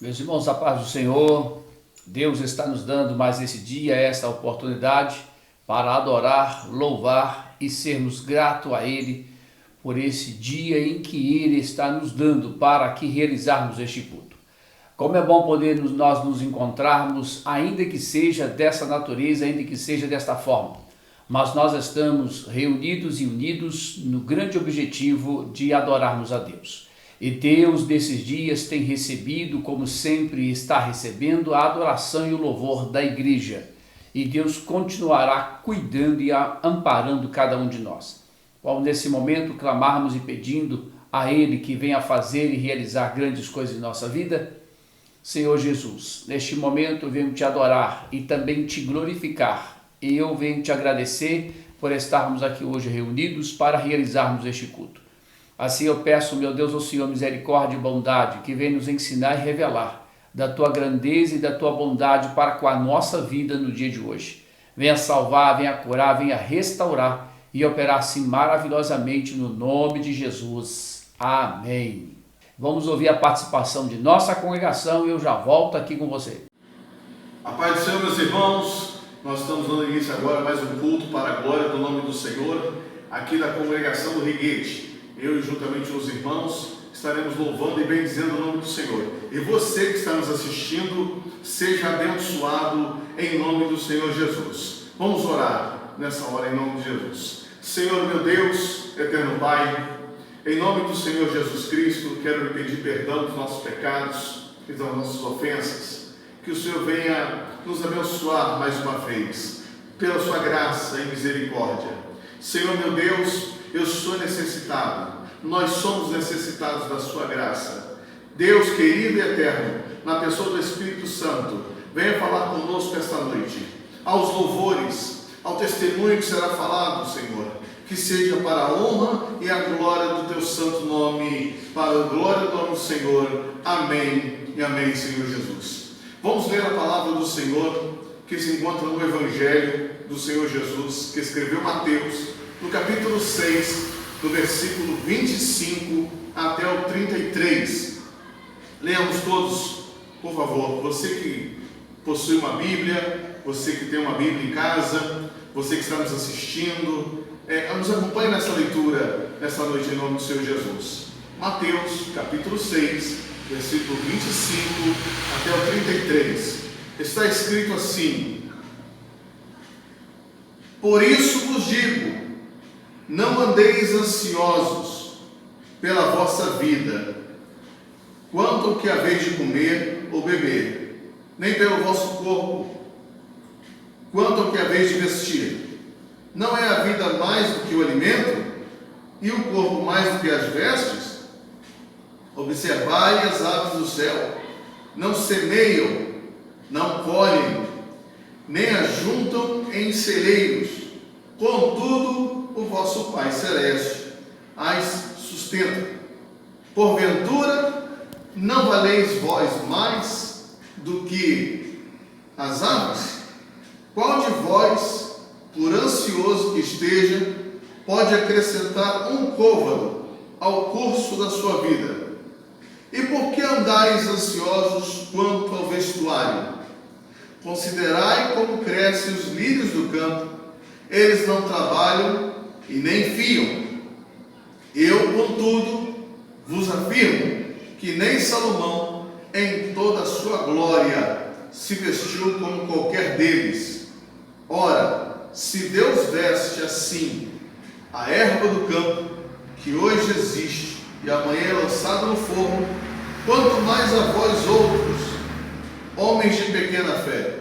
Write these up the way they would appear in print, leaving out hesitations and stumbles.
Meus irmãos, a paz do Senhor, Deus está nos dando mais esse dia, esta oportunidade para adorar, louvar e sermos gratos a Ele por esse dia em que Ele está nos dando para que realizarmos este culto. Como é bom poder nós nos encontrarmos, ainda que seja dessa natureza, ainda que seja desta forma, mas nós estamos reunidos e unidos no grande objetivo de adorarmos a Deus. E Deus, nesses dias, tem recebido, como sempre está recebendo, a adoração e o louvor da igreja. E Deus continuará cuidando e amparando cada um de nós. Ao nesse momento clamarmos e pedindo a Ele que venha fazer e realizar grandes coisas em nossa vida. Senhor Jesus, neste momento eu venho te adorar e também te glorificar. E eu venho te agradecer por estarmos aqui hoje reunidos para realizarmos este culto. Assim eu peço, meu Deus, ao Senhor, misericórdia e bondade, que venha nos ensinar e revelar da tua grandeza e da tua bondade para com a nossa vida no dia de hoje. Venha salvar, venha curar, venha restaurar e operar assim maravilhosamente no nome de Jesus. Amém. Vamos ouvir a participação de nossa congregação e eu já volto aqui com você. A paz do Senhor, meus irmãos, nós estamos dando início agora a mais um culto para a glória do nome do Senhor, aqui da congregação do Riguete. Eu e juntamente os irmãos estaremos louvando e bendizendo o nome do Senhor. E você que está nos assistindo, seja abençoado em nome do Senhor Jesus. Vamos orar nessa hora em nome de Jesus. Senhor meu Deus, eterno Pai, em nome do Senhor Jesus Cristo, quero lhe pedir perdão dos nossos pecados e das nossas ofensas. Que o Senhor venha nos abençoar mais uma vez, pela sua graça e misericórdia. Senhor meu Deus, eu sou necessitado, nós somos necessitados da sua graça. Deus querido e eterno, na pessoa do Espírito Santo, venha falar conosco esta noite, aos louvores, ao testemunho que será falado, Senhor, que seja para a honra e a glória do teu santo nome, para a glória do nome do Senhor. Amém e amém, Senhor Jesus. Vamos ler a palavra do Senhor, que se encontra no Evangelho do Senhor Jesus, que escreveu Mateus, no capítulo 6, do versículo 25 até o 33. Leamos todos, por favor. Você que possui uma Bíblia, você que tem uma Bíblia em casa, você que está nos assistindo, nos acompanhe nessa leitura, nessa noite, em nome do Senhor Jesus. Mateus, capítulo 6, versículo 25 até o 33. Está escrito assim: Por isso vos digo, não andeis ansiosos pela vossa vida, quanto ao que haveis de comer ou beber, nem pelo vosso corpo, quanto ao que haveis de vestir. Não é a vida mais do que o alimento, e o corpo mais do que as vestes? Observai as aves do céu, não semeiam, não colhem, nem ajuntam em celeiros, contudo o vosso Pai Celeste as sustenta. Porventura, não valeis vós mais do que as aves? Qual de vós, por ansioso que esteja, pode acrescentar um côvado ao curso da sua vida? E por que andais ansiosos quanto ao vestuário? Considerai como crescem os lírios do campo, eles não trabalham e nem fiam. Eu, contudo, vos afirmo que nem Salomão, em toda a sua glória, se vestiu como qualquer deles. Ora, se Deus veste assim a erva do campo, que hoje existe e amanhã é lançada no forno, quanto mais a vós outros, homens de pequena fé.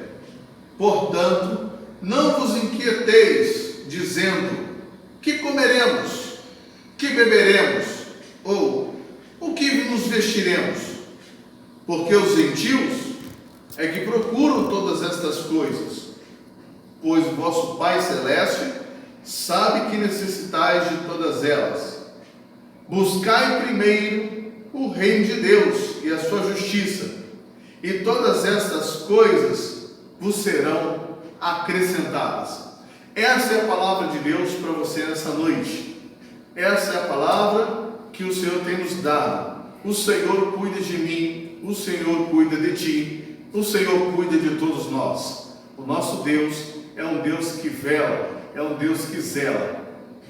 Portanto, não vos inquieteis, dizendo: que comeremos? Que beberemos? Ou o que nos vestiremos? Porque os gentios é que procuram todas estas coisas, pois o vosso Pai Celeste sabe que necessitais de todas elas. Buscai primeiro o reino de Deus e a sua justiça, e todas estas coisas vos serão acrescentadas. Essa é a palavra de Deus para você nessa noite. Essa é a palavra que o Senhor tem nos dado. o Senhor cuida de mim, o Senhor cuida de ti, o Senhor cuida de todos nós. O nosso Deus é um Deus que vela, é um Deus que zela.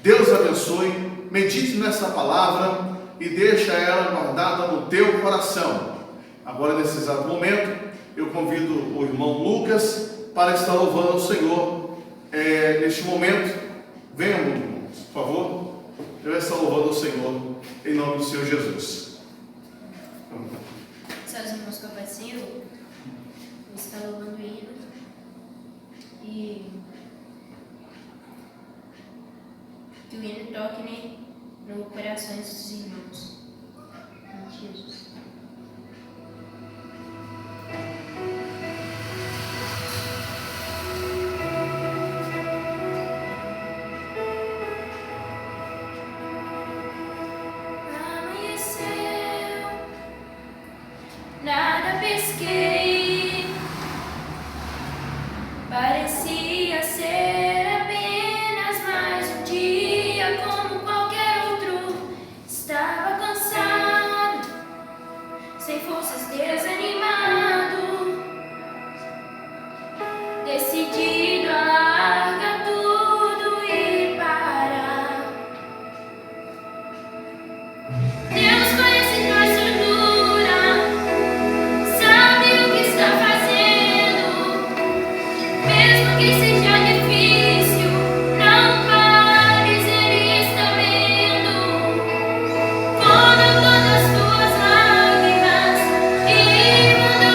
Deus abençoe, medite nessa palavra e deixa ela guardada no teu coração. Agora, nesse exato momento, eu convido o irmão Lucas para estar louvando o Senhor. Neste momento, venha, irmão, por favor, eu estou louvando o Senhor em nome do Senhor Jesus. Seus irmãos que eu participo, eu estou louvando o hino e que o hino toque no coração dos irmãos. Em nome de Jesus. Nada pesquei, parecia ser apenas mais um dia como qualquer outro. Estava cansado, sem forças, desanimado, decidido a largar tudo e parar. Deus conhece tua estrutura, sabe o que está fazendo, mesmo que seja difícil, não pares, Ele está vendo. Conta todas as tuas lágrimas e manda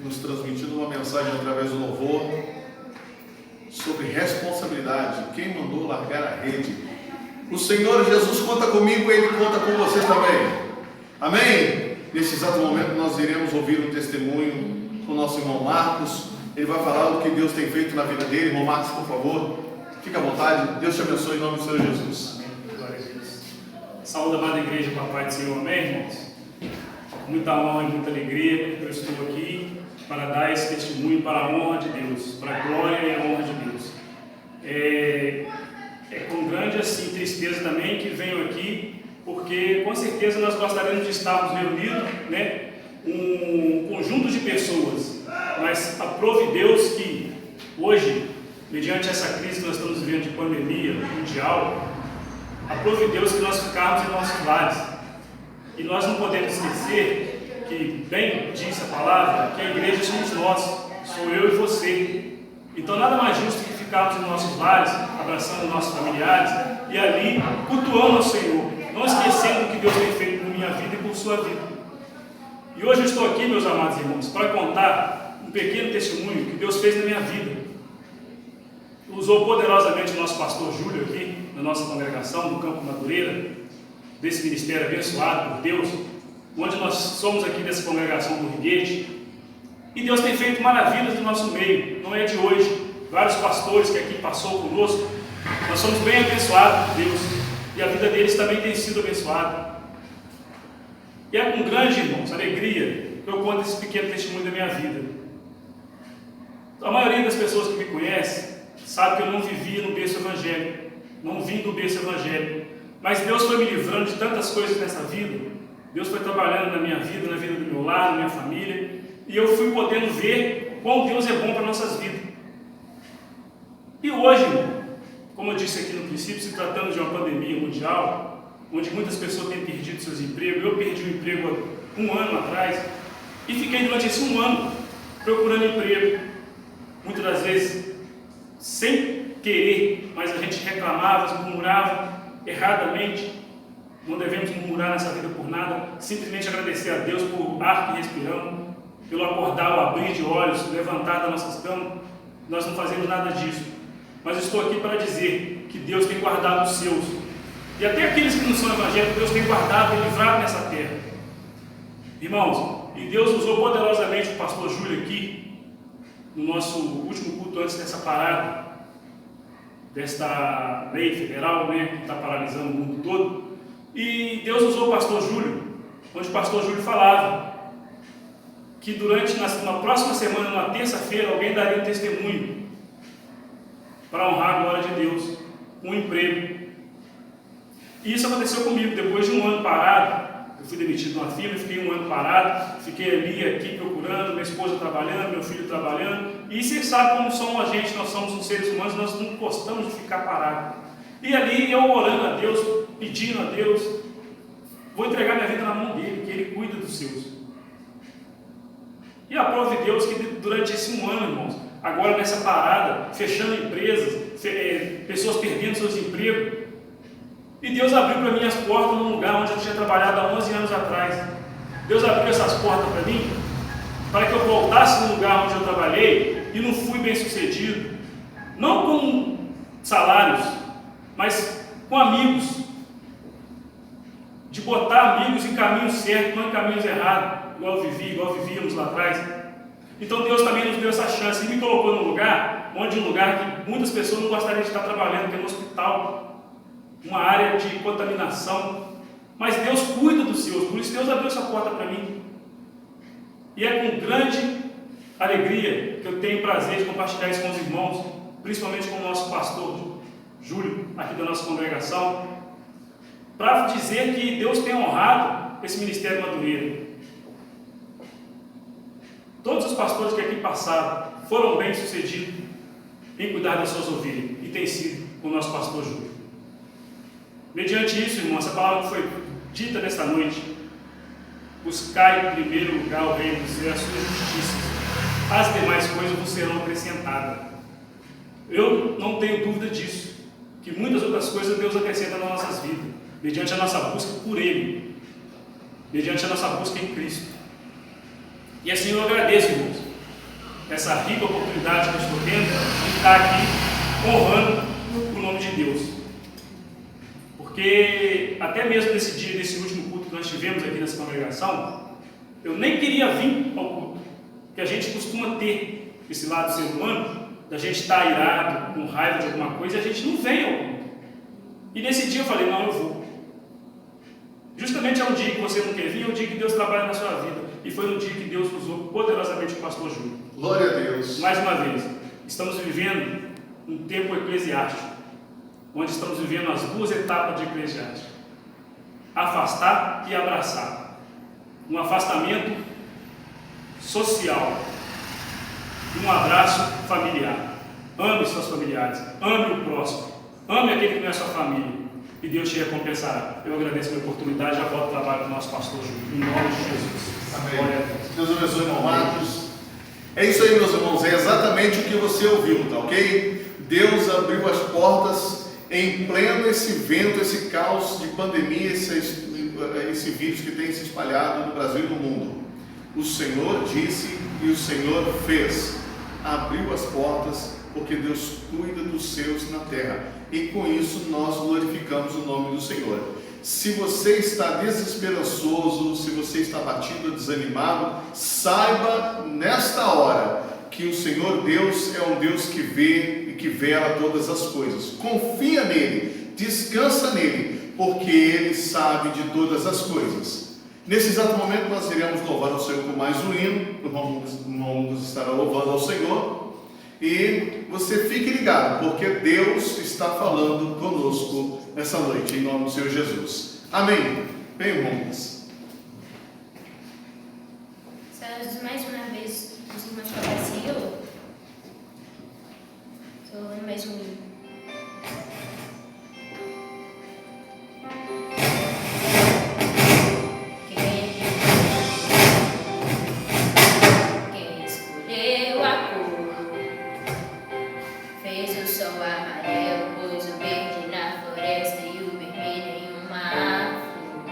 nos transmitindo uma mensagem através do louvor sobre responsabilidade. Quem mandou largar a rede? O Senhor Jesus conta comigo, Ele conta com você também. Amém? Nesse exato momento nós iremos ouvir um testemunho com o nosso irmão Marcos. Ele vai falar do que Deus tem feito na vida dele. Irmão Marcos, por favor, fique à vontade. Deus te abençoe em nome do Senhor Jesus. Amém. Glória a Deus. Saúde, amada igreja, com a paz do Senhor. Amém, irmãos? Muita honra e muita alegria que eu estou aqui para dar esse testemunho para a honra de Deus, para a glória e a honra de Deus. É com grande assim, tristeza também que venho aqui, porque com certeza nós gostaríamos de estarmos reunidos, né, um conjunto de pessoas, mas aprove Deus que hoje, mediante essa crise que nós estamos vivendo de pandemia mundial, aprove Deus que nós ficarmos em nossos lares. E nós não podemos esquecer que, bem diz a palavra, que a igreja somos nós, sou eu e você. Então nada mais justo que ficarmos em nossos lares, abraçando nossos familiares e ali cultuando ao Senhor, não esquecendo o que Deus tem feito na minha vida e por sua vida. E hoje eu estou aqui, meus amados irmãos, para contar um pequeno testemunho que Deus fez na minha vida. Usou poderosamente o nosso pastor Júlio aqui, na nossa congregação, no Campo Madureira, desse ministério abençoado por Deus, onde nós somos aqui dessa congregação do Riguete. E Deus tem feito maravilhas no nosso meio, não é de hoje. Vários pastores que aqui passou conosco, nós somos bem abençoados por Deus, e a vida deles também tem sido abençoada. E é com grande, irmãos, alegria que eu conto esse pequeno testemunho da minha vida. A maioria das pessoas que me conhecem sabe que eu não vivia no berço evangélico, não vim do berço evangélico, mas Deus foi me livrando de tantas coisas nessa vida. Deus foi trabalhando na minha vida, na vida do meu lar, na minha família, e eu fui podendo ver quão Deus é bom para nossas vidas. E hoje, irmão, como eu disse aqui no princípio, se tratando de uma pandemia mundial, onde muitas pessoas têm perdido seus empregos, eu perdi o emprego há um ano atrás, e fiquei durante esse um ano procurando emprego, muitas das vezes sem querer, mas a gente reclamava, murmurava erradamente. Não devemos murmurar nessa vida por nada, simplesmente agradecer a Deus por ar que respiramos, pelo acordar, o abrir de olhos, levantar das nossas camas. Nós não fazemos nada disso, mas estou aqui para dizer que Deus tem guardado os seus, e até aqueles que não são evangélicos, Deus tem guardado e livrado nessa terra. Irmãos, e Deus usou poderosamente o pastor Júlio aqui, no nosso último culto antes dessa parada, desta lei federal, né, que está paralisando o mundo todo. E Deus usou o pastor Júlio, onde o pastor Júlio falava que na próxima semana, na terça-feira, alguém daria um testemunho para honrar a glória de Deus, um emprego. E isso aconteceu comigo, depois de um ano parado. Eu fui demitido de uma firma, fiquei um ano parado, fiquei ali, aqui procurando, minha esposa trabalhando, meu filho trabalhando. E você sabe como somos a gente, nós somos uns seres humanos, nós não gostamos de ficar parados. E ali eu orando a Deus, pedindo a Deus, vou entregar minha vida na mão dele, que ele cuida dos seus. E aprove Deus que durante esse um ano, irmãos, agora nessa parada, fechando empresas, pessoas perdendo seus empregos, e Deus abriu para mim as portas num lugar onde eu tinha trabalhado há 11 anos atrás. Deus abriu essas portas para mim, para que eu voltasse no lugar onde eu trabalhei e não fui bem sucedido, não com salários, mas com amigos, de botar amigos em caminhos certos, não em caminhos errados, igual vivíamos lá atrás. Então Deus também nos deu essa chance e me colocou num lugar, onde um lugar que muitas pessoas não gostariam de estar trabalhando, que é um hospital, uma área de contaminação, mas Deus cuida dos seus, por isso Deus abriu essa porta para mim. E é com grande alegria que eu tenho prazer de compartilhar isso com os irmãos, principalmente com o nosso pastor Júlio, aqui da nossa congregação, para dizer que Deus tem honrado esse ministério Madureira. Todos os pastores que aqui passaram foram bem sucedidos em cuidar das suas ovelhas, e tem sido com o nosso pastor Júlio. Mediante isso, irmão, essa palavra que foi dita nesta noite: buscai em primeiro lugar o reino dos céus e a sua justiça, as demais coisas vos serão acrescentadas. Eu não tenho dúvida disso, que muitas outras coisas Deus acrescenta nas nossas vidas, mediante a nossa busca por Ele, mediante a nossa busca em Cristo. E assim eu agradeço, irmãos, essa rica oportunidade que eu estou tendo de estar aqui honrando o nome de Deus. Porque até mesmo nesse dia, nesse último culto que nós tivemos aqui nessa congregação, eu nem queria vir ao culto, porque a gente costuma ter esse lado ser humano, da gente estar irado, com raiva de alguma coisa, e a gente não vem ao culto. E nesse dia eu falei, não, eu vou. Justamente é um dia que você não quer vir, é um dia que Deus trabalha na sua vida. E foi no dia que Deus usou poderosamente o pastor Júlio. Glória a Deus. Mais uma vez, estamos vivendo um tempo eclesiástico, onde estamos vivendo as duas etapas de eclesiástico: afastar e abraçar. Um afastamento social e um abraço familiar. Ame seus familiares, ame o próximo, ame aquele que não é sua família, e Deus te recompensará. Eu agradeço a minha oportunidade, já volto ao trabalho do nosso pastor Júlio, em nome de Jesus. Amém. Glória a Deus. Deus abençoe, irmão Marcos. É isso aí, meus irmãos, é exatamente o que você ouviu, tá ok? Deus abriu as portas em pleno esse vento, esse caos de pandemia, esse vírus que tem se espalhado no Brasil e no mundo. O Senhor disse e o Senhor fez. Abriu as portas, porque Deus cuida dos seus na terra. E com isso nós glorificamos o nome do Senhor. Se você está desesperançoso, se você está batido, desanimado, saiba nesta hora que o Senhor Deus é um Deus que vê e que vela todas as coisas. Confia nele, descansa nele, porque ele sabe de todas as coisas. Nesse exato momento nós iremos louvar o Senhor com mais um hino. O irmão Lucas estará louvando ao Senhor. E você fique ligado, porque Deus está falando conosco nessa noite, em nome do Senhor Jesus. Amém. Bem, irmãos. Mais uma vez, os irmãos falam estou louvando mais um hino. Quem escolheu a cor fez o sol amarelo, pôs o verde na floresta e o vermelho em uma flor.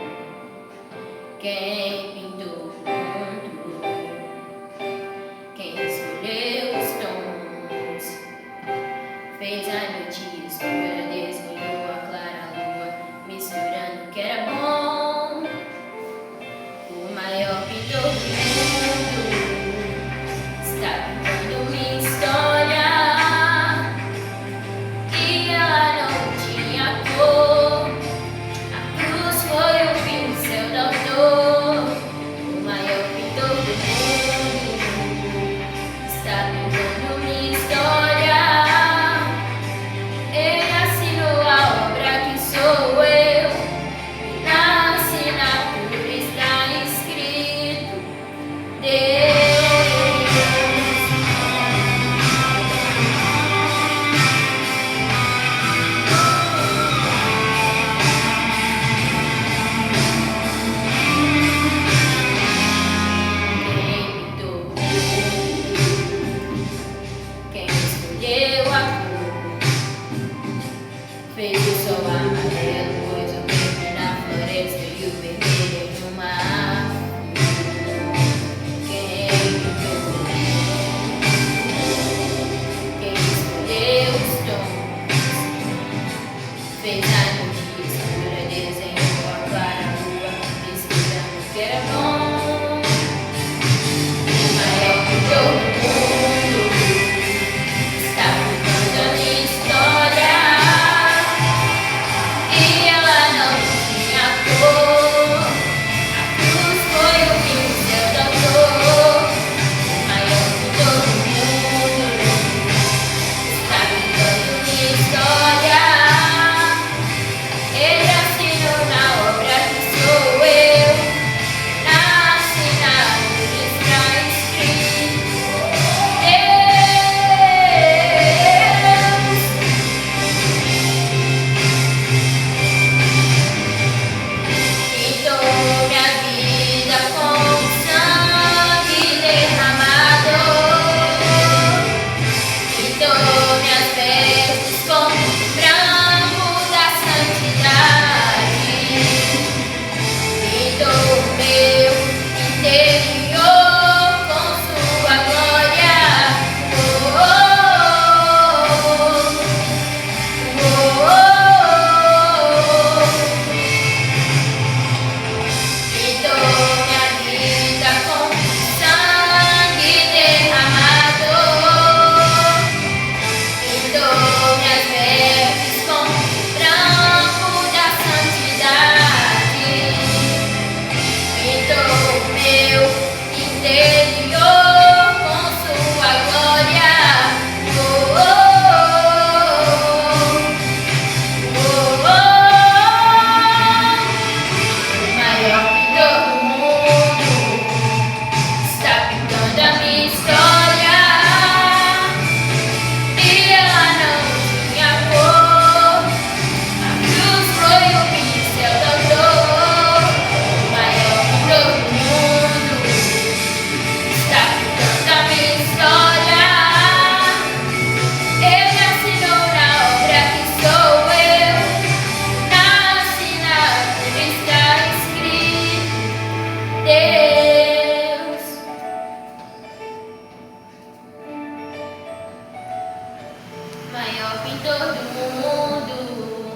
pintor do mundo,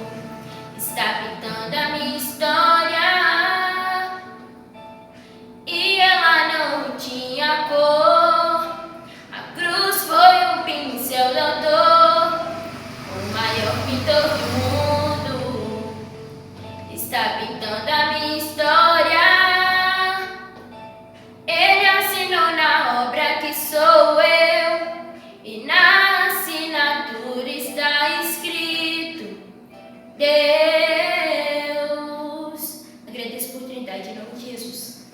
está pintando a minha história. E ela não tinha cor, a cruz foi um pincel doutor. O maior pintor do mundo está pintando a minha história. Ele assinou na obra que sou eu, e na assinatura está escrito Deus. Agradeço por oportunidade em nome de Jesus.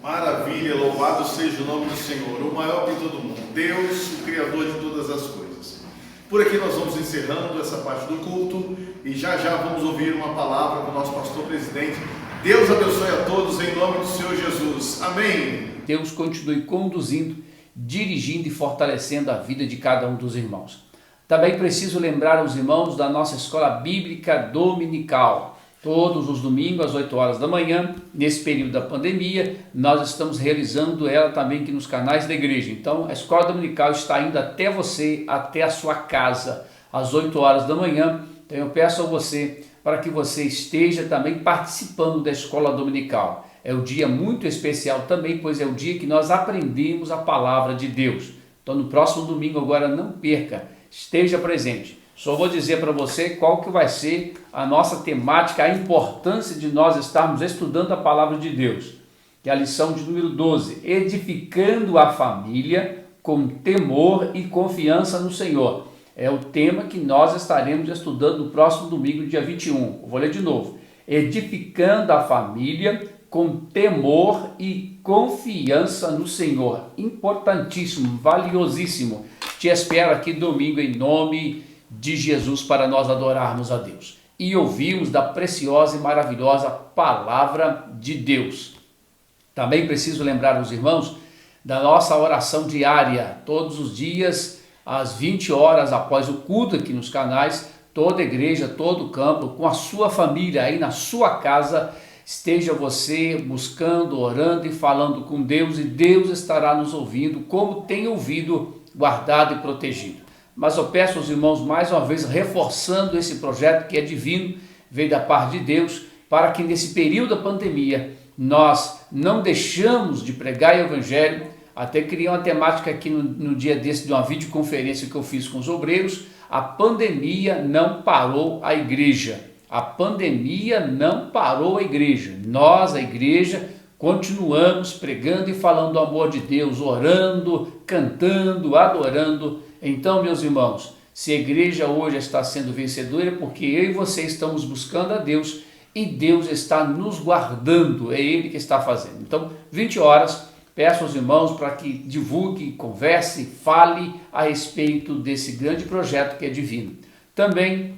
Maravilha, louvado seja o nome do Senhor, o maior pintor do mundo, Deus, o Criador de todas as coisas. Por aqui nós vamos encerrando essa parte do culto e já vamos ouvir uma palavra do nosso pastor presidente. Deus abençoe a todos em nome do Senhor Jesus. Amém. Deus continue conduzindo, dirigindo e fortalecendo a vida de cada um dos irmãos. Também preciso lembrar os irmãos da nossa escola bíblica dominical. Todos os domingos às 8 horas da manhã, nesse período da pandemia, nós estamos realizando ela também aqui nos canais da igreja. Então, a escola dominical está indo até você, até a sua casa, às 8 horas da manhã. Então, eu peço a você para que você esteja também participando da escola dominical. É um dia muito especial também, pois é o dia que nós aprendemos a palavra de Deus. Então, no próximo domingo agora, não perca, esteja presente. Só vou dizer para você qual que vai ser a nossa temática, a importância de nós estarmos estudando a palavra de Deus. Que é a lição de número 12, edificando a família com temor e confiança no Senhor. É o tema que nós estaremos estudando no próximo domingo, dia 21. Eu vou ler de novo. Edificando a família com temor e confiança no Senhor. Importantíssimo, valiosíssimo. Te espero aqui domingo em nome de Jesus para nós adorarmos a Deus e ouvirmos da preciosa e maravilhosa palavra de Deus. Também preciso lembrar os irmãos da nossa oração diária, todos os dias, às 20 horas após o culto aqui nos canais, toda a igreja, todo o campo, com a sua família aí na sua casa, esteja você buscando, orando e falando com Deus, e Deus estará nos ouvindo como tem ouvido, guardado e protegido. Mas eu peço aos irmãos mais uma vez, reforçando esse projeto que é divino, veio da parte de Deus, para que nesse período da pandemia nós não deixamos de pregar o evangelho. Até criei uma temática aqui no dia desse de uma videoconferência que eu fiz com os obreiros. A pandemia não parou a igreja. A pandemia não parou a igreja. Nós, a igreja, continuamos pregando e falando do amor de Deus, orando, cantando, adorando. Então, meus irmãos, se a igreja hoje está sendo vencedora, é porque eu e você estamos buscando a Deus e Deus está nos guardando, é Ele que está fazendo. Então, 20 horas, peço aos irmãos para que divulgue, converse, fale a respeito desse grande projeto que é divino. Também,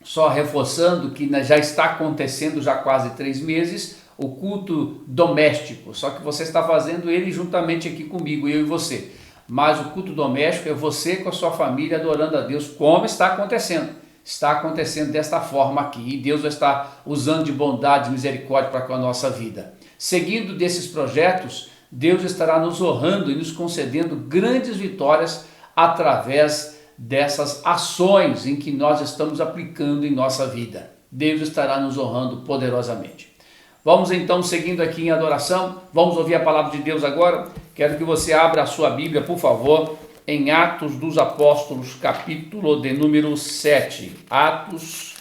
só reforçando que já está acontecendo já quase 3 meses, o culto doméstico, só que você está fazendo ele juntamente aqui comigo, eu e você. Mas o culto doméstico é você com a sua família adorando a Deus, como está acontecendo. Está acontecendo desta forma aqui, e Deus vai estar usando de bondade e misericórdia para com a nossa vida. Seguindo desses projetos, Deus estará nos honrando e nos concedendo grandes vitórias através dessas ações em que nós estamos aplicando em nossa vida. Deus estará nos honrando poderosamente. Vamos então, seguindo aqui em adoração, vamos ouvir a palavra de Deus agora. Quero que você abra a sua Bíblia, por favor, em Atos dos Apóstolos, capítulo de número 7. Atos,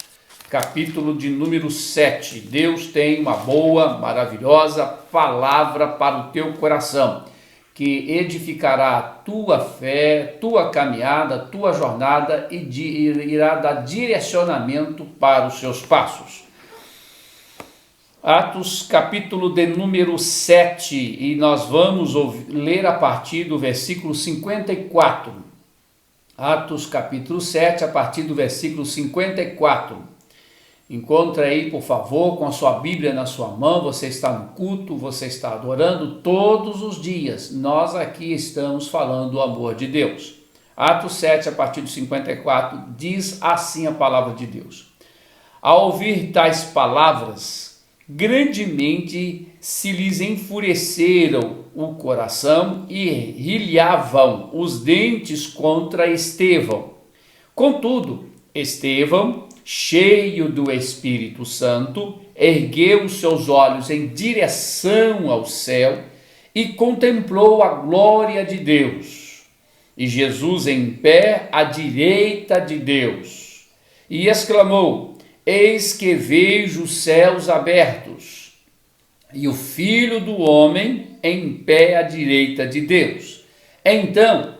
capítulo de número 7. Deus tem uma boa, maravilhosa palavra para o teu coração, que edificará a tua fé, tua caminhada, tua jornada e irá dar direcionamento para os seus passos. Atos, capítulo de número 7, e nós vamos ler a partir do versículo 54. Atos, capítulo 7, a partir do versículo 54. Encontre aí, por favor, com a sua Bíblia na sua mão. Você está no culto, você está adorando todos os dias. Nós aqui estamos falando do amor de Deus. Atos 7, a partir do 54, diz assim a palavra de Deus. Ao ouvir tais palavras, grandemente se lhes enfureceram o coração e rilhavam os dentes contra Estevão. Contudo, Estevão, cheio do Espírito Santo, ergueu os seus olhos em direção ao céu e contemplou a glória de Deus, e Jesus em pé à direita de Deus, e exclamou: Eis que vejo os céus abertos, e o Filho do Homem em pé à direita de Deus. Então,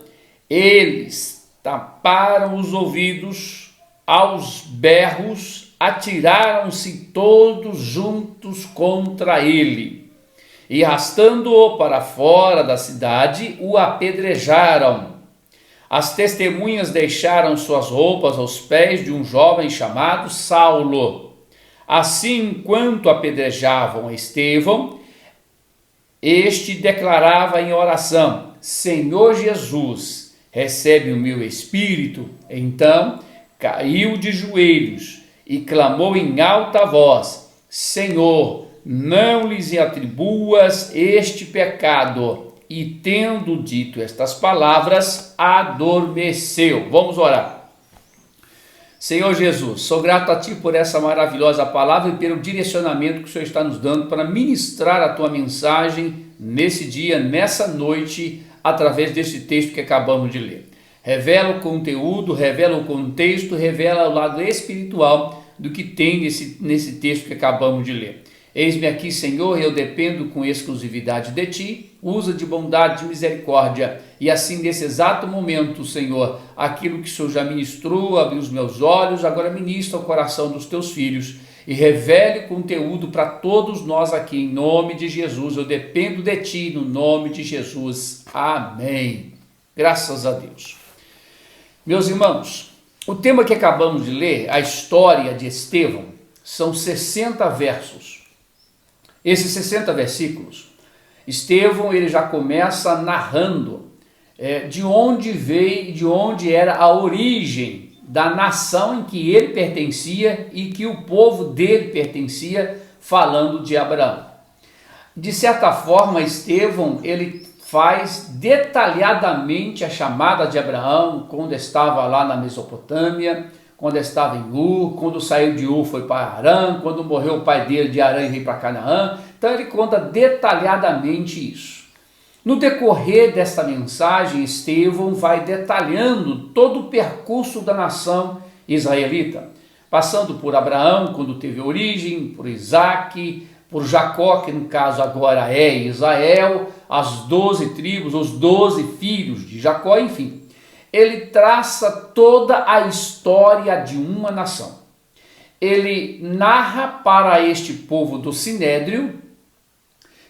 eles taparam os ouvidos, aos berros, atiraram-se todos juntos contra ele, e arrastando-o para fora da cidade, o apedrejaram. As testemunhas deixaram suas roupas aos pés de um jovem chamado Saulo. Assim, enquanto apedrejavam Estevão, este declarava em oração: Senhor Jesus, recebe o meu espírito. Então caiu de joelhos e clamou em alta voz: Senhor, não lhes atribuas este pecado. E tendo dito estas palavras, adormeceu. Vamos orar. Senhor Jesus, sou grato a Ti por essa maravilhosa palavra e pelo direcionamento que o Senhor está nos dando para ministrar a Tua mensagem nesse dia, nessa noite, através desse texto que acabamos de ler. Revela o conteúdo, revela o contexto, revela o lado espiritual do que tem nesse texto que acabamos de ler. Eis-me aqui, Senhor, eu dependo com exclusividade de Ti, usa de bondade, de misericórdia, e assim nesse exato momento, Senhor, aquilo que o Senhor já ministrou, abriu os meus olhos, agora ministra o coração dos Teus filhos, e revele conteúdo para todos nós aqui, em nome de Jesus. Eu dependo de Ti, no nome de Jesus. Amém. Graças a Deus. Meus irmãos, o tema que acabamos de ler, a história de Estevão, são 60 versos. Esses 60 versículos, Estevão ele já começa narrando de onde veio, de onde era a origem da nação em que ele pertencia e que o povo dele pertencia, falando de Abraão. De certa forma, Estevão ele faz detalhadamente a chamada de Abraão quando estava lá na Mesopotâmia, quando estava em Ur, quando saiu de Ur foi para Harã, quando morreu o pai dele de Harã e veio para Canaã. Então ele conta detalhadamente isso. No decorrer desta mensagem, Estevão vai detalhando todo o percurso da nação israelita, passando por Abraão, quando teve origem, por Isaque, por Jacó, que no caso agora é Israel, as 12 tribos, os 12 filhos de Jacó, enfim. Ele traça toda a história de uma nação. Ele narra para este povo do Sinédrio,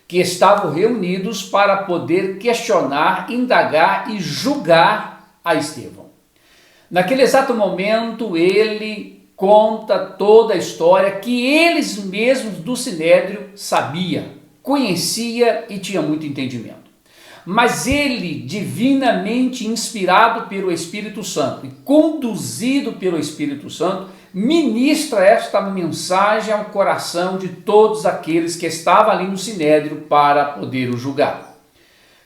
que estavam reunidos para poder questionar, indagar e julgar a Estevão. Naquele exato momento, ele conta toda a história que eles mesmos do Sinédrio sabiam, conhecia e tinha muito entendimento. Mas ele, divinamente inspirado pelo Espírito Santo e conduzido pelo Espírito Santo, ministra esta mensagem ao coração de todos aqueles que estavam ali no Sinédrio para poder o julgar.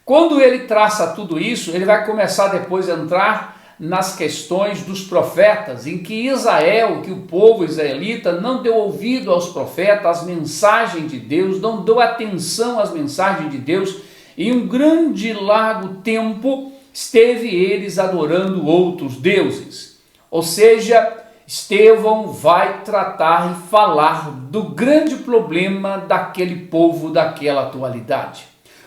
Quando ele traça tudo isso, ele vai começar depois a entrar nas questões dos profetas, em que Israel, que o povo israelita não deu ouvido aos profetas, às mensagens de Deus, não deu atenção às mensagens de Deus, e um grande largo tempo esteve eles adorando outros deuses. Ou seja, Estevão vai tratar e falar do grande problema daquele povo daquela atualidade,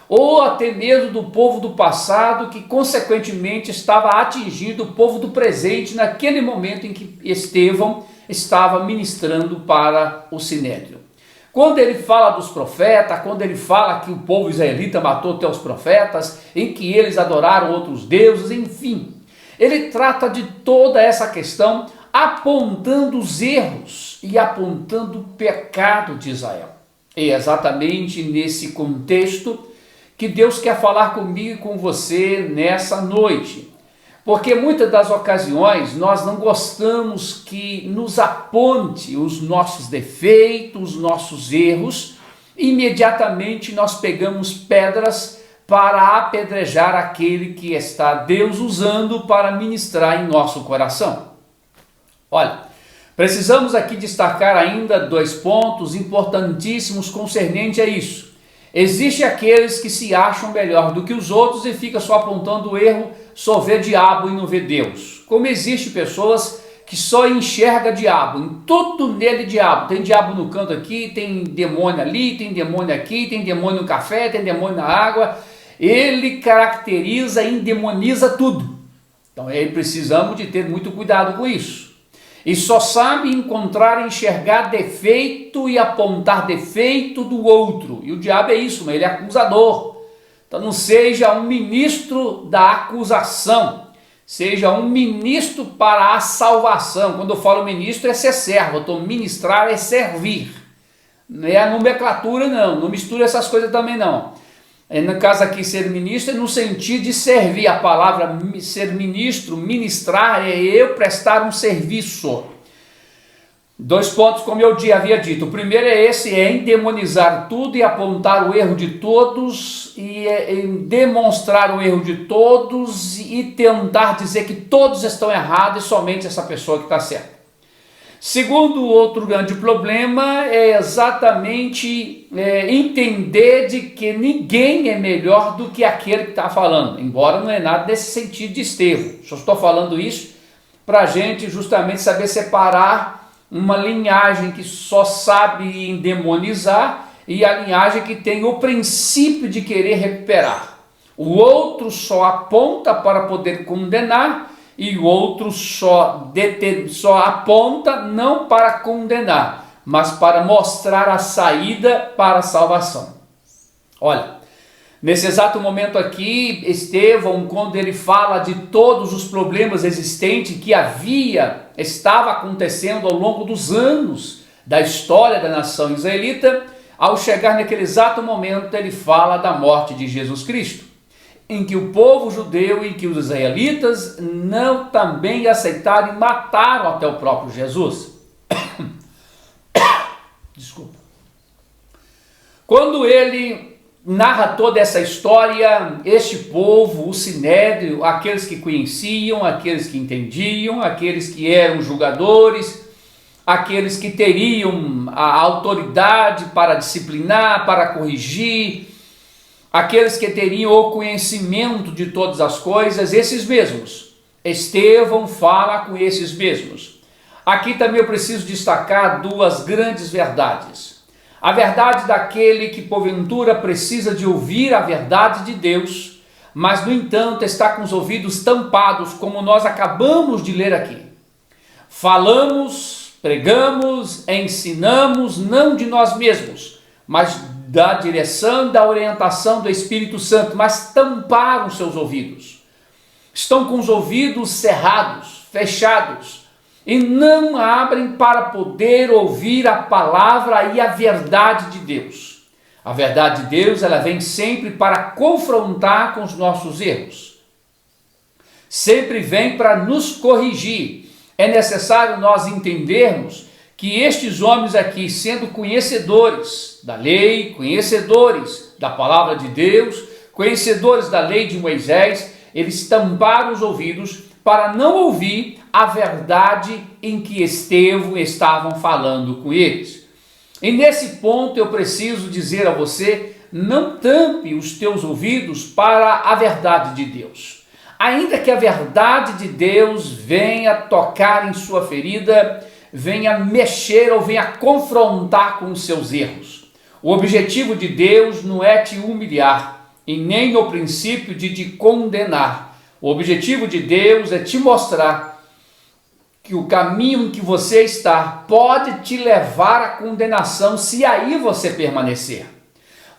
ou até mesmo do povo do passado que consequentemente estava atingindo o povo do presente naquele momento em que Estevão estava ministrando para o Sinédrio. Quando ele fala dos profetas, quando ele fala que o povo israelita matou até os profetas, em que eles adoraram outros deuses, enfim, ele trata de toda essa questão, apontando os erros e apontando o pecado de Israel. E é exatamente nesse contexto que Deus quer falar comigo e com você nessa noite. Porque muitas das ocasiões nós não gostamos que nos aponte os nossos defeitos, os nossos erros, e imediatamente nós pegamos pedras para apedrejar aquele que está Deus usando para ministrar em nosso coração. Olha, precisamos aqui destacar ainda 2 pontos importantíssimos concernente a isso. Existem aqueles que se acham melhor do que os outros e ficam só apontando o erro, só vê diabo e não vê Deus. Como existem pessoas que só enxerga diabo, em tudo nele diabo. Tem diabo no canto aqui, tem demônio ali, tem demônio aqui, tem demônio no café, tem demônio na água. Ele caracteriza, endemoniza tudo. Então aí precisamos de ter muito cuidado com isso. E só sabe encontrar, enxergar defeito e apontar defeito do outro. E o diabo é isso, ele é acusador. Então não seja um ministro da acusação, seja um ministro para a salvação. Quando eu falo ministro é ser servo, eu estou ministrar é servir. Não é a nomenclatura não mistura essas coisas também não. No caso aqui, ser ministro é no sentido de servir. A palavra ser ministro, ministrar, é eu prestar um serviço. 2 pontos, como eu havia dito. O primeiro é esse, é endemonizar tudo e apontar o erro de todos, e demonstrar o erro de todos e tentar dizer que todos estão errados e somente essa pessoa que está certa. Segundo, outro grande problema é exatamente entender de que ninguém é melhor do que aquele que está falando, embora não é nada desse sentido de Estevão. Só estou falando isso para a gente justamente saber separar uma linhagem que só sabe endemonizar e a linhagem que tem o princípio de querer recuperar. O outro só aponta para poder condenar, e o outro só aponta não para condenar, mas para mostrar a saída para a salvação. Olha, nesse exato momento aqui, Estevão, quando ele fala de todos os problemas existentes que estava acontecendo ao longo dos anos da história da nação israelita, ao chegar naquele exato momento, ele fala da morte de Jesus Cristo, em que o povo judeu e que os israelitas não também aceitaram e mataram até o próprio Jesus. Desculpa. Quando ele narra toda essa história, este povo, o Sinédrio, aqueles que conheciam, aqueles que entendiam, aqueles que eram julgadores, aqueles que teriam a autoridade para disciplinar, para corrigir, aqueles que teriam o conhecimento de todas as coisas, esses mesmos. Estevão fala com esses mesmos. Aqui também eu preciso destacar 2 grandes verdades. A verdade daquele que porventura precisa de ouvir a verdade de Deus, mas no entanto está com os ouvidos tampados, como nós acabamos de ler aqui. Falamos, pregamos, ensinamos, não de nós mesmos, mas da direção, da orientação do Espírito Santo, mas tamparam seus ouvidos. Estão com os ouvidos cerrados, fechados, e não abrem para poder ouvir a palavra e a verdade de Deus. A verdade de Deus, ela vem sempre para confrontar com os nossos erros. Sempre vem para nos corrigir. É necessário nós entendermos que estes homens aqui, sendo conhecedores da lei, conhecedores da palavra de Deus, conhecedores da lei de Moisés, eles tamparam os ouvidos para não ouvir a verdade em que Estevão estavam falando com eles. E nesse ponto eu preciso dizer a você, não tampe os teus ouvidos para a verdade de Deus. Ainda que a verdade de Deus venha tocar em sua ferida, venha mexer ou venha confrontar com os seus erros. O objetivo de Deus não é te humilhar e nem no princípio de te condenar. O objetivo de Deus é te mostrar que o caminho em que você está pode te levar à condenação se aí você permanecer.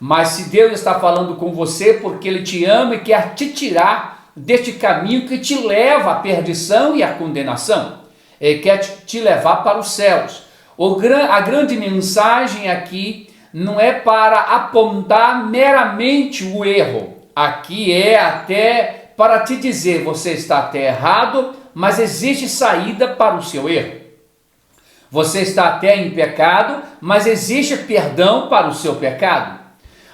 Mas se Deus está falando com você porque Ele te ama e quer te tirar deste caminho que te leva à perdição e à condenação, Ele quer te levar para os céus. A grande mensagem aqui não é para apontar meramente o erro. Aqui é até para te dizer, você está até errado, mas existe saída para o seu erro. Você está até em pecado, mas existe perdão para o seu pecado.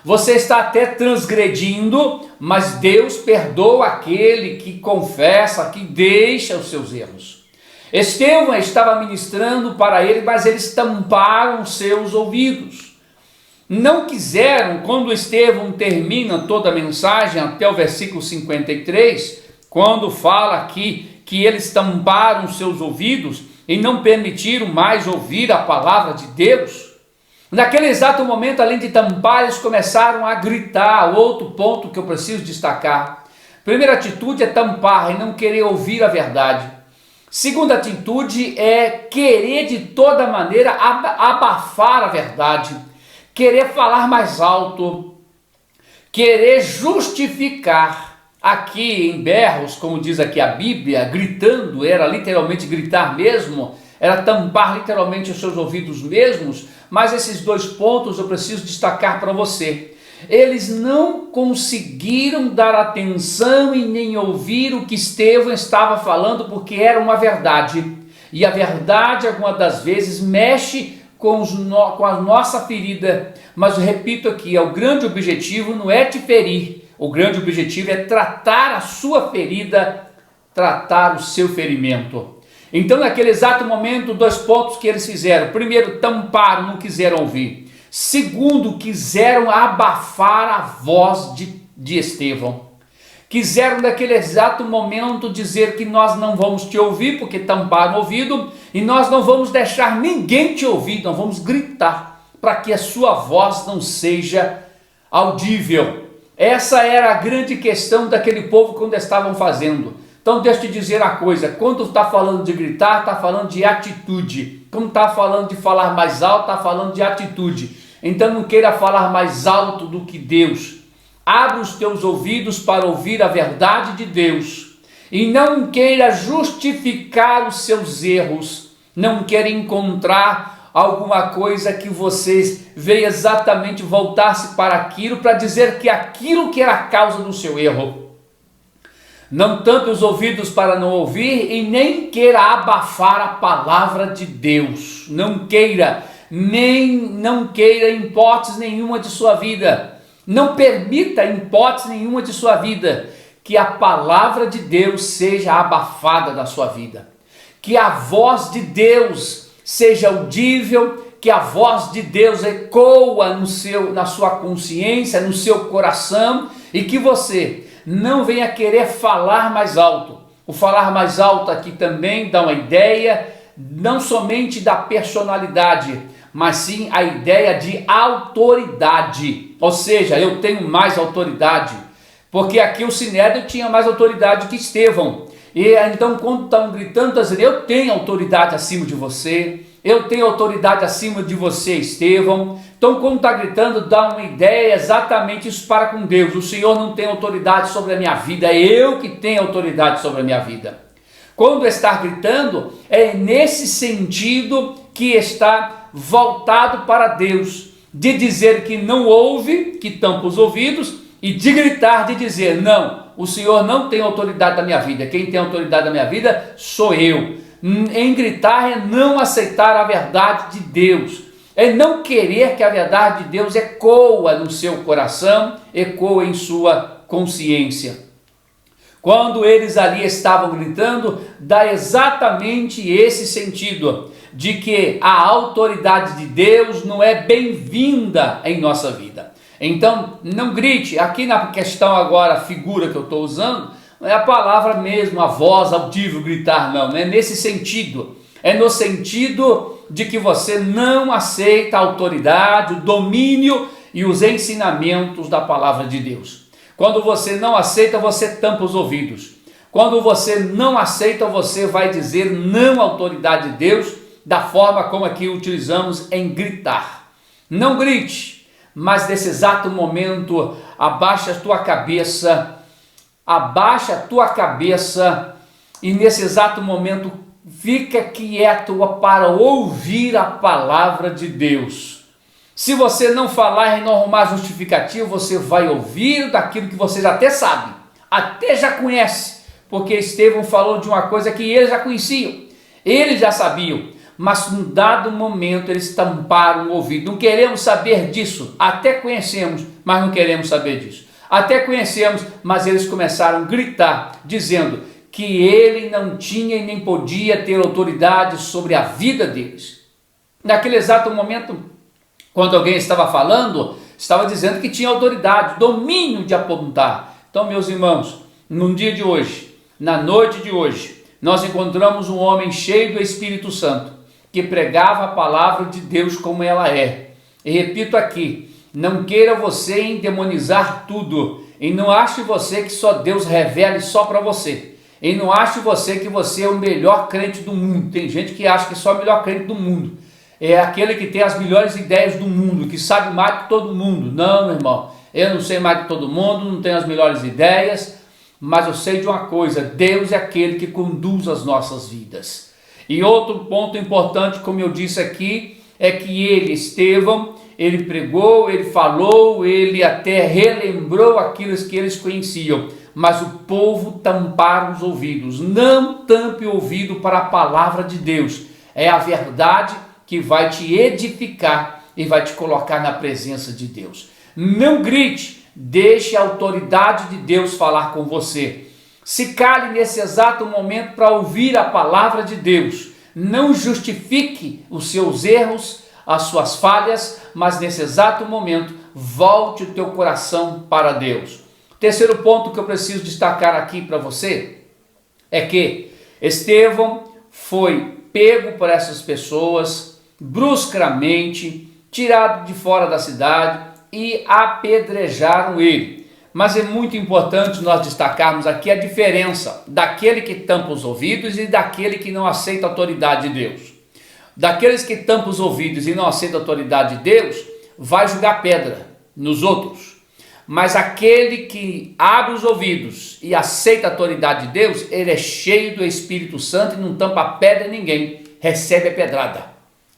Você está até transgredindo, mas Deus perdoa aquele que confessa, que deixa os seus erros. Estevão estava ministrando para ele, mas eles tamparam seus ouvidos. Não quiseram, quando Estevão termina toda a mensagem, até o versículo 53, quando fala aqui que eles tamparam seus ouvidos e não permitiram mais ouvir a palavra de Deus, naquele exato momento, além de tampar, eles começaram a gritar. Outro ponto que eu preciso destacar: primeira atitude é tampar e não querer ouvir a verdade. Segunda atitude é querer de toda maneira abafar a verdade, querer falar mais alto, querer justificar. Aqui em berros, como diz aqui a Bíblia, gritando, era literalmente gritar mesmo, era tampar literalmente os seus ouvidos mesmos. Mas esses dois pontos eu preciso destacar para você. Eles não conseguiram dar atenção e nem ouvir o que Estevão estava falando, porque era uma verdade. E a verdade, algumas das vezes, mexe com a nossa ferida. Mas eu repito aqui, o grande objetivo não é te ferir. O grande objetivo é tratar a sua ferida, tratar o seu ferimento. Então, naquele exato momento, dois pontos que eles fizeram. Primeiro, tamparam, não quiseram ouvir. Segundo, quiseram abafar a voz de Estevão. Quiseram, naquele exato momento, dizer que nós não vamos te ouvir, porque tamparam o ouvido, e nós não vamos deixar ninguém te ouvir, nós vamos gritar, para que a sua voz não seja audível. Essa era a grande questão daquele povo quando estavam fazendo. Então deixa eu te dizer uma coisa, quando está falando de gritar, está falando de atitude. Quando está falando de falar mais alto, está falando de atitude. Então não queira falar mais alto do que Deus. Abra os teus ouvidos para ouvir a verdade de Deus. E não queira justificar os seus erros. Não queira encontrar alguma coisa que você veio exatamente voltar-se para aquilo, para dizer que aquilo que era a causa do seu erro. Não tampe os ouvidos para não ouvir e nem queira abafar a palavra de Deus. Não queira em hipótese nenhuma de sua vida. Não permita em hipótese nenhuma de sua vida que a palavra de Deus seja abafada da sua vida. Que a voz de Deus seja audível, que a voz de Deus ecoa na sua consciência, no seu coração, e que você não venha querer falar mais alto. O falar mais alto aqui também dá uma ideia, não somente da personalidade, mas sim a ideia de autoridade. Ou seja, eu tenho mais autoridade, porque aqui o Sinédrio tinha mais autoridade que Estevão. E então quando estão gritando, estão dizendo, eu tenho autoridade acima de você, eu tenho autoridade acima de você, Estevão. Então quando está gritando, dá uma ideia exatamente isso para com Deus. O Senhor não tem autoridade sobre a minha vida, é eu que tenho autoridade sobre a minha vida. Quando está gritando, é nesse sentido que está voltado para Deus, de dizer que não ouve, que tampa os ouvidos, e de gritar, de dizer, não, o Senhor não tem autoridade da minha vida, quem tem autoridade da minha vida sou eu. Em gritar é não aceitar a verdade de Deus, é não querer que a verdade de Deus ecoa no seu coração, ecoa em sua consciência. Quando eles ali estavam gritando, dá exatamente esse sentido, de que a autoridade de Deus não é bem-vinda em nossa vida. Então, não grite. Aqui na questão agora, a figura que eu estou usando, não é a palavra mesmo, a voz audível, gritar, não é nesse sentido. É no sentido de que você não aceita a autoridade, o domínio e os ensinamentos da palavra de Deus. Quando você não aceita, você tampa os ouvidos. Quando você não aceita, você vai dizer não à autoridade de Deus, da forma como aqui utilizamos em gritar. Não grite, mas nesse exato momento, abaixa a tua cabeça e nesse exato momento fica quieto para ouvir a palavra de Deus. Se você não falar e não arrumar justificativo, você vai ouvir daquilo que você já até sabe, até já conhece, porque Estevão falou de uma coisa que eles já conheciam, eles já sabiam. Mas num dado momento eles tamparam o ouvido. Não queremos saber disso. Até conhecemos, mas não queremos saber disso. Até conhecemos, mas eles começaram a gritar, dizendo que ele não tinha e nem podia ter autoridade sobre a vida deles. Naquele exato momento, quando alguém estava falando, estava dizendo que tinha autoridade, domínio de apontar. Então, meus irmãos, no dia de hoje, na noite de hoje, nós encontramos um homem cheio do Espírito Santo, que pregava a palavra de Deus como ela é. E repito aqui, não queira você endemonizar tudo, e não ache você que só Deus revele só para você, e não ache você que você é o melhor crente do mundo. Tem gente que acha que só é o melhor crente do mundo, é aquele que tem as melhores ideias do mundo, que sabe mais que todo mundo. Não, meu irmão, eu não sei mais que todo mundo, não tenho as melhores ideias, mas eu sei de uma coisa: Deus é aquele que conduz as nossas vidas. E outro ponto importante, como eu disse aqui, é que ele, Estevão, ele pregou, ele falou, ele até relembrou aquilo que eles conheciam, mas o povo tamparam os ouvidos. Não tampe o ouvido para a palavra de Deus, é a verdade que vai te edificar e vai te colocar na presença de Deus. Não grite, deixe a autoridade de Deus falar com você. Se cale nesse exato momento para ouvir a palavra de Deus. Não justifique os seus erros, as suas falhas, mas nesse exato momento, volte o teu coração para Deus. Terceiro ponto que eu preciso destacar aqui para você é que Estevão foi pego por essas pessoas bruscamente, tirado de fora da cidade e apedrejaram ele. Mas é muito importante nós destacarmos aqui a diferença daquele que tampa os ouvidos e daquele que não aceita a autoridade de Deus. Daqueles que tampam os ouvidos e não aceitam a autoridade de Deus, vai jogar pedra nos outros. Mas aquele que abre os ouvidos e aceita a autoridade de Deus, ele é cheio do Espírito Santo e não tampa pedra em ninguém, recebe a pedrada.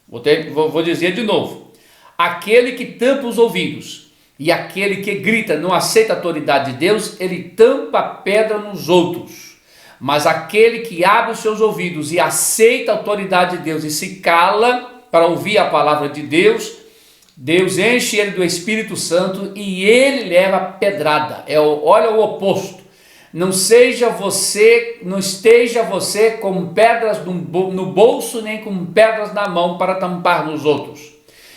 Vou dizer de novo: aquele que tampa os ouvidos e aquele que grita, não aceita a autoridade de Deus, ele tampa a pedra nos outros. Mas aquele que abre os seus ouvidos e aceita a autoridade de Deus e se cala para ouvir a palavra de Deus, Deus enche ele do Espírito Santo e ele leva a pedrada. Olha o oposto. Não esteja você com pedras no bolso nem com pedras na mão para tampar nos outros.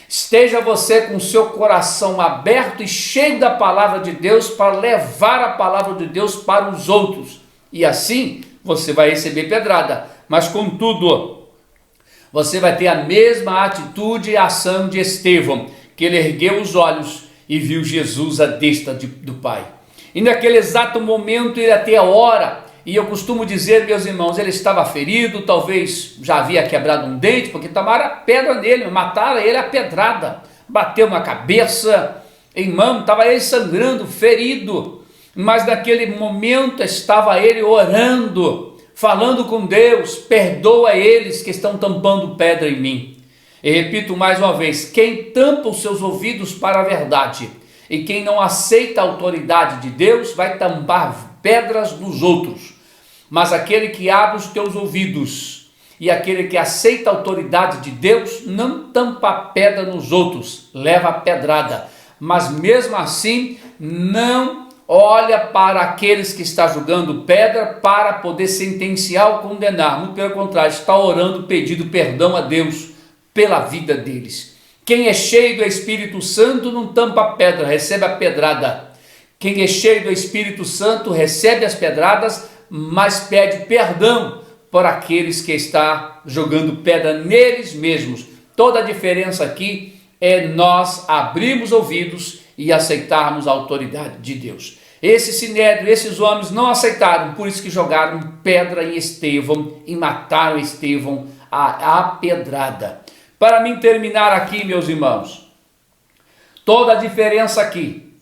Esteja você com o seu coração aberto e cheio da palavra de Deus para levar a palavra de Deus para os outros. E assim você vai receber pedrada. Mas contudo, você vai ter a mesma atitude e ação de Estevão, que ele ergueu os olhos e viu Jesus à destra do Pai. E naquele exato momento ele até ora, e eu costumo dizer, meus irmãos, ele estava ferido, talvez já havia quebrado um dente, porque tomaram a pedra nele, mataram ele a pedrada, bateu na cabeça, irmão, estava ele sangrando, ferido, mas naquele momento estava ele orando, falando com Deus: perdoa eles que estão tampando pedra em mim. E repito mais uma vez: quem tampa os seus ouvidos para a verdade e quem não aceita a autoridade de Deus vai tampar pedras dos outros. Mas aquele que abre os teus ouvidos e aquele que aceita a autoridade de Deus não tampa pedra nos outros, leva a pedrada. Mas mesmo assim não olha para aqueles que está jogando pedra para poder sentenciar ou condenar. Muito pelo contrário, está orando, pedindo perdão a Deus pela vida deles. Quem é cheio do Espírito Santo não tampa a pedra, recebe a pedrada. Quem é cheio do Espírito Santo recebe as pedradas, mas pede perdão por aqueles que está jogando pedra neles mesmos. Toda a diferença aqui é nós abrirmos ouvidos e aceitarmos a autoridade de Deus. Esse sinédrio, esses homens não aceitaram, por isso que jogaram pedra em Estevão e mataram Estevão a pedrada. Para mim terminar aqui, meus irmãos, toda a diferença aqui,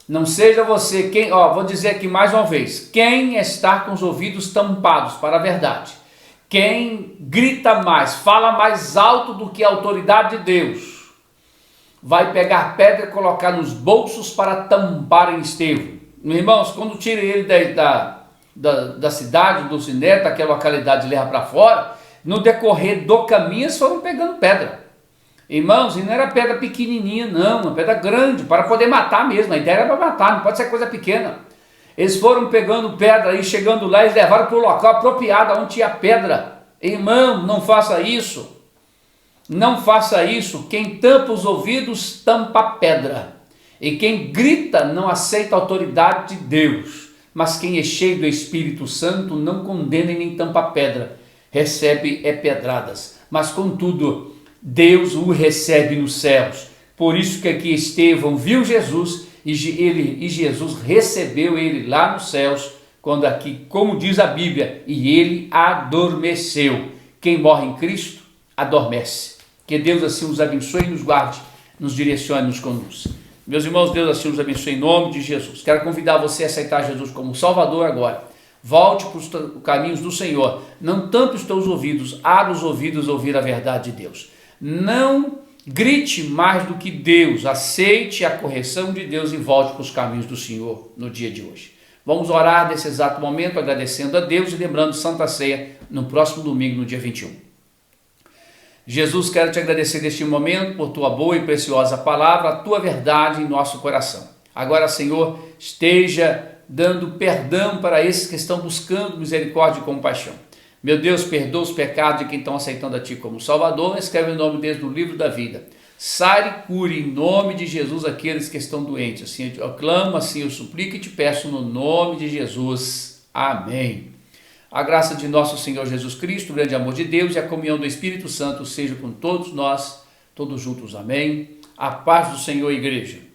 não seja você quem, vou dizer aqui mais uma vez, quem está com os ouvidos tampados para a verdade, quem grita mais, fala mais alto do que a autoridade de Deus, vai pegar pedra e colocar nos bolsos para tampar em Estevão. Meus irmãos, quando tira ele da cidade, do sinédrio, daquela localidade, e leva para fora, no decorrer do caminho eles foram pegando pedra. Irmãos, e não era pedra pequenininha não, uma pedra grande, para poder matar mesmo. A ideia era para matar, não pode ser coisa pequena. Eles foram pegando pedra e chegando lá, eles levaram para o local apropriado onde tinha pedra. Irmão, não faça isso. Não faça isso. Quem tampa os ouvidos, tampa a pedra. E quem grita não aceita a autoridade de Deus. Mas quem é cheio do Espírito Santo não condena e nem tampa a pedra. Recebe pedradas. Mas contudo, Deus o recebe nos céus. Por isso que aqui Estevão viu Jesus e Jesus recebeu ele lá nos céus, quando aqui, como diz a Bíblia, e ele adormeceu. Quem morre em Cristo, adormece. Que Deus assim os abençoe e nos guarde, nos direcione e nos conduza. Meus irmãos, Deus assim os abençoe em nome de Jesus. Quero convidar você a aceitar Jesus como Salvador agora. Volte para os caminhos do Senhor. Não tampe os teus ouvidos, abra os ouvidos a ouvir a verdade de Deus. Não grite mais do que Deus, aceite a correção de Deus e volte para os caminhos do Senhor no dia de hoje. Vamos orar nesse exato momento, agradecendo a Deus e lembrando Santa Ceia no próximo domingo, no dia 21. Jesus, quero te agradecer neste momento por tua boa e preciosa palavra, a tua verdade em nosso coração. Agora, Senhor, esteja dando perdão para esses que estão buscando misericórdia e compaixão. Meu Deus, perdoa os pecados de quem estão aceitando a Ti como Salvador. Escreve o nome deles no livro da vida. Sare e cure em nome de Jesus aqueles que estão doentes. Assim eu clamo, assim eu suplico e te peço no nome de Jesus. Amém. A graça de nosso Senhor Jesus Cristo, o grande amor de Deus e a comunhão do Espírito Santo seja com todos nós, todos juntos. Amém. A paz do Senhor, igreja.